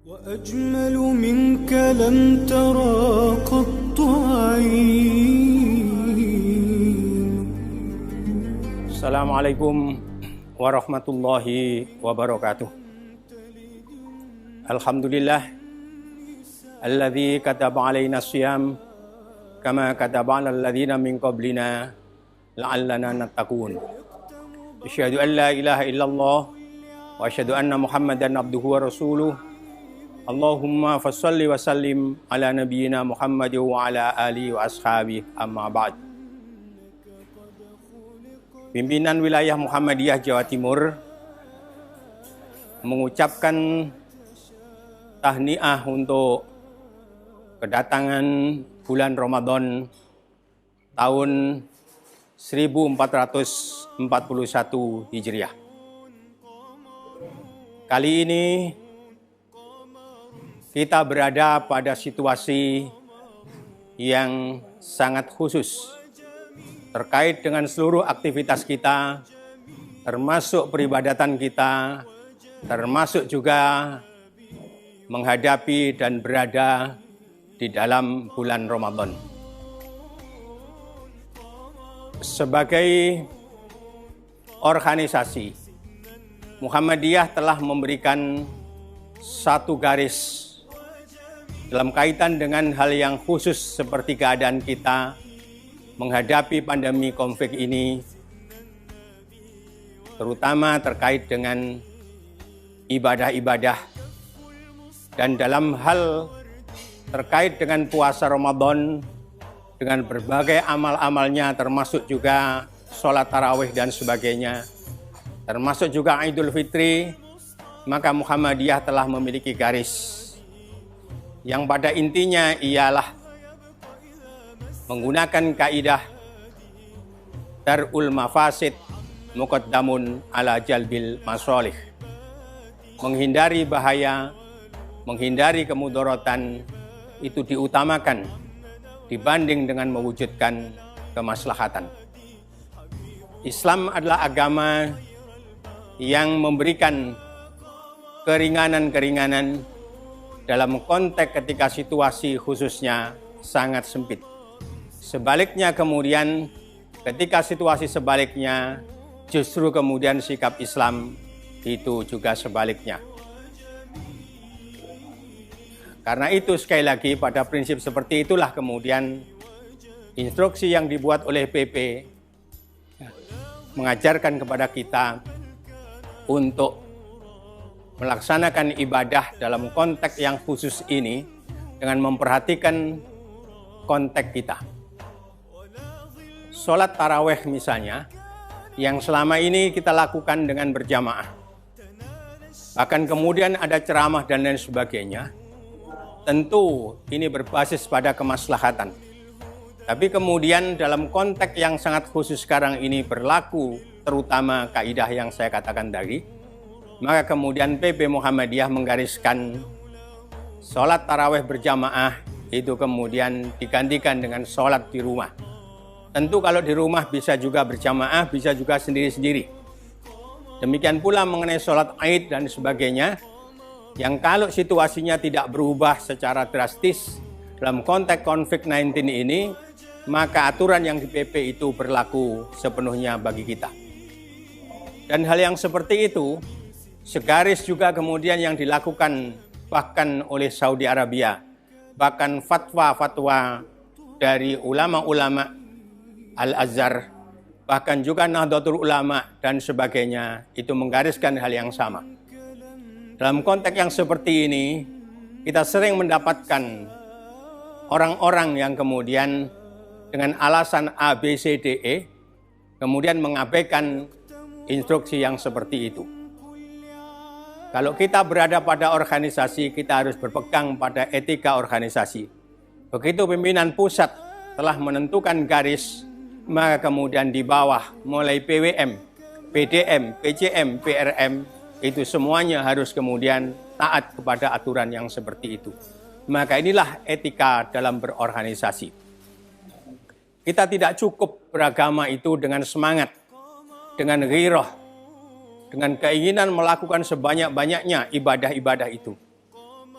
وأجمل منك لم ترى قط عين. Assalamualaikum warahmatullahi wabarakatuh. Alhamdulillah alladzi kataba alaina siyam kama kataba alal ladzina min qablina la'allana nattaqun. Asyhadu an la ilaha illallah wa asyhadu anna Muhammadan abduhu wa rasuluh. Allahumma fassalli wa sallim ala nabiyyina Muhammad wa ala alihi wa ashabihi amma ba'd. Pimpinan wilayah Muhammadiyah Jawa Timur mengucapkan tahniah untuk kedatangan bulan Ramadan tahun 1441 Hijriah. Kali ini kita berada pada situasi yang sangat khusus terkait dengan seluruh aktivitas kita, termasuk peribadatan kita, termasuk juga menghadapi dan berada di dalam bulan Ramadan. Sebagai organisasi, Muhammadiyah telah memberikan satu garis dalam kaitan dengan hal yang khusus seperti keadaan kita menghadapi pandemi COVID ini, terutama terkait dengan ibadah-ibadah dan dalam hal terkait dengan puasa Ramadan dengan berbagai amal-amalnya, termasuk juga sholat tarawih dan sebagainya, termasuk juga Idul Fitri, maka Muhammadiyah telah memiliki garis yang pada intinya ialah menggunakan kaidah darul mafasid muqaddamun ala jalbil masolih. Menghindari bahaya, menghindari kemudaratan itu diutamakan dibanding dengan mewujudkan kemaslahatan. Islam adalah agama yang memberikan keringanan-keringanan dalam konteks ketika situasi khususnya sangat sempit. Sebaliknya kemudian ketika situasi sebaliknya justru kemudian sikap Islam itu juga sebaliknya. Karena itu sekali lagi pada prinsip seperti itulah kemudian instruksi yang dibuat oleh PP mengajarkan kepada kita untuk melaksanakan ibadah dalam konteks yang khusus ini dengan memperhatikan konteks kita. Sholat tarawih misalnya, yang selama ini kita lakukan dengan berjamaah. Bahkan kemudian ada ceramah dan lain sebagainya. Tentu ini berbasis pada kemaslahatan. Tapi kemudian dalam konteks yang sangat khusus sekarang ini berlaku terutama kaidah yang saya katakan tadi, maka kemudian PP Muhammadiyah menggariskan sholat tarawih berjamaah itu kemudian digantikan dengan sholat di rumah. Tentu kalau di rumah bisa juga berjamaah, bisa juga sendiri-sendiri. Demikian pula mengenai sholat Aid dan sebagainya, yang kalau situasinya tidak berubah secara drastis dalam konteks COVID-19 ini, maka aturan yang di PP itu berlaku sepenuhnya bagi kita. Dan hal yang seperti itu, segaris juga kemudian yang dilakukan bahkan oleh Saudi Arabia, bahkan fatwa-fatwa dari ulama-ulama Al-Azhar, bahkan juga Nahdlatul Ulama dan sebagainya, itu menggariskan hal yang sama. Dalam konteks yang seperti ini, kita sering mendapatkan orang-orang yang kemudian dengan alasan A, B, C, D, E, kemudian mengabaikan instruksi yang seperti itu. Kalau kita berada pada organisasi, kita harus berpegang pada etika organisasi. Begitu pimpinan pusat telah menentukan garis, maka kemudian di bawah mulai PWM, PDM, PCM, PRM, itu semuanya harus kemudian taat kepada aturan yang seperti itu. Maka inilah etika dalam berorganisasi. Kita tidak cukup beragama itu dengan semangat, dengan ghirah, dengan keinginan melakukan sebanyak-banyaknya ibadah-ibadah itu.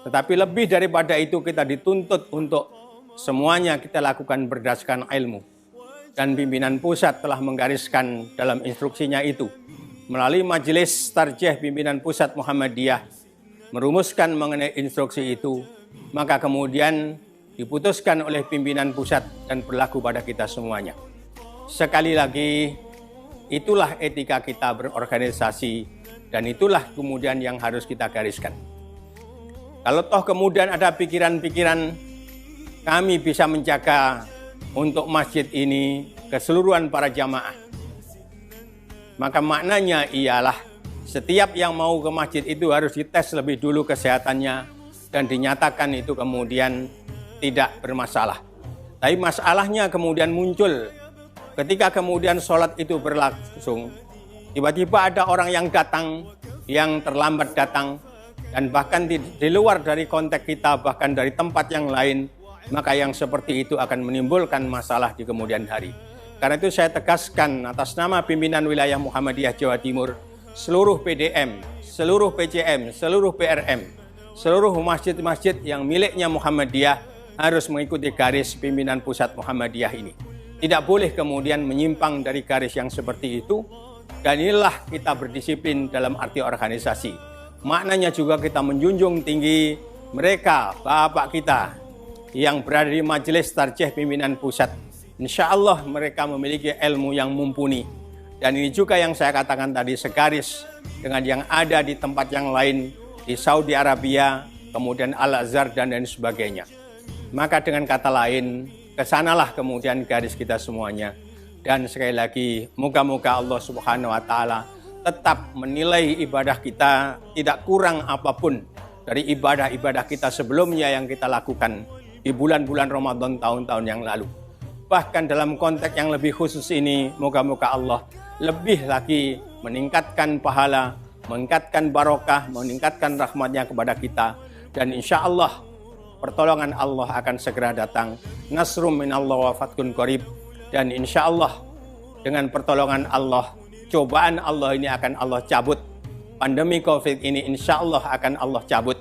Tetapi lebih daripada itu kita dituntut untuk semuanya kita lakukan berdasarkan ilmu. Dan pimpinan pusat telah menggariskan dalam instruksinya itu. Melalui Majelis Tarjih Pimpinan Pusat Muhammadiyah merumuskan mengenai instruksi itu, maka kemudian diputuskan oleh pimpinan pusat dan berlaku pada kita semuanya. Sekali lagi, itulah etika kita berorganisasi dan itulah kemudian yang harus kita gariskan. Kalau toh kemudian ada pikiran-pikiran kami bisa menjaga untuk masjid ini keseluruhan para jamaah, maka maknanya ialah setiap yang mau ke masjid itu harus dites lebih dulu kesehatannya dan dinyatakan itu kemudian tidak bermasalah. Tapi masalahnya kemudian muncul ketika kemudian sholat itu berlangsung. Tiba-tiba ada orang yang datang, yang terlambat datang, dan bahkan di luar dari konteks kita, bahkan dari tempat yang lain, maka yang seperti itu akan menimbulkan masalah di kemudian hari. Karena itu saya tegaskan atas nama pimpinan wilayah Muhammadiyah Jawa Timur, seluruh PDM, seluruh PCM, seluruh PRM, seluruh masjid-masjid yang miliknya Muhammadiyah harus mengikuti garis pimpinan pusat Muhammadiyah ini. Tidak boleh kemudian menyimpang dari garis yang seperti itu. Dan inilah kita berdisiplin dalam arti organisasi. Maknanya juga kita menjunjung tinggi mereka, bapak kita yang berada di Majelis Tarjih Pimpinan Pusat. Insya Allah mereka memiliki ilmu yang mumpuni. Dan ini juga yang saya katakan tadi segaris dengan yang ada di tempat yang lain, di Saudi Arabia, kemudian Al-Azhar dan lain sebagainya. Maka dengan kata lain, kesanalah kemudian garis kita semuanya. Dan sekali lagi, moga-moga Allah Subhanahu wa Ta'ala tetap menilai ibadah kita tidak kurang apapun dari ibadah-ibadah kita sebelumnya yang kita lakukan di bulan-bulan Ramadan tahun-tahun yang lalu. Bahkan dalam konteks yang lebih khusus ini, moga-moga Allah lebih lagi meningkatkan pahala, meningkatkan barokah, meningkatkan rahmatnya kepada kita. Dan insya Allah, pertolongan Allah akan segera datang. Nasrum minallah wa fathun qarib. Dan insya Allah, dengan pertolongan Allah, cobaan Allah ini akan Allah cabut. Pandemi COVID ini insya Allah akan Allah cabut.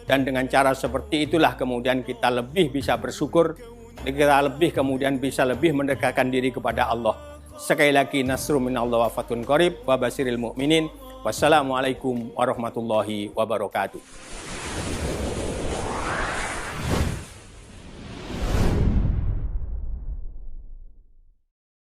Dan dengan cara seperti itulah kemudian kita lebih bisa bersyukur, kita lebih kemudian bisa lebih mendekatkan diri kepada Allah. Sekali lagi, nasrum minallah wa fathun qarib wa basiril mu'minin. Wassalamualaikum warahmatullahi wabarakatuh.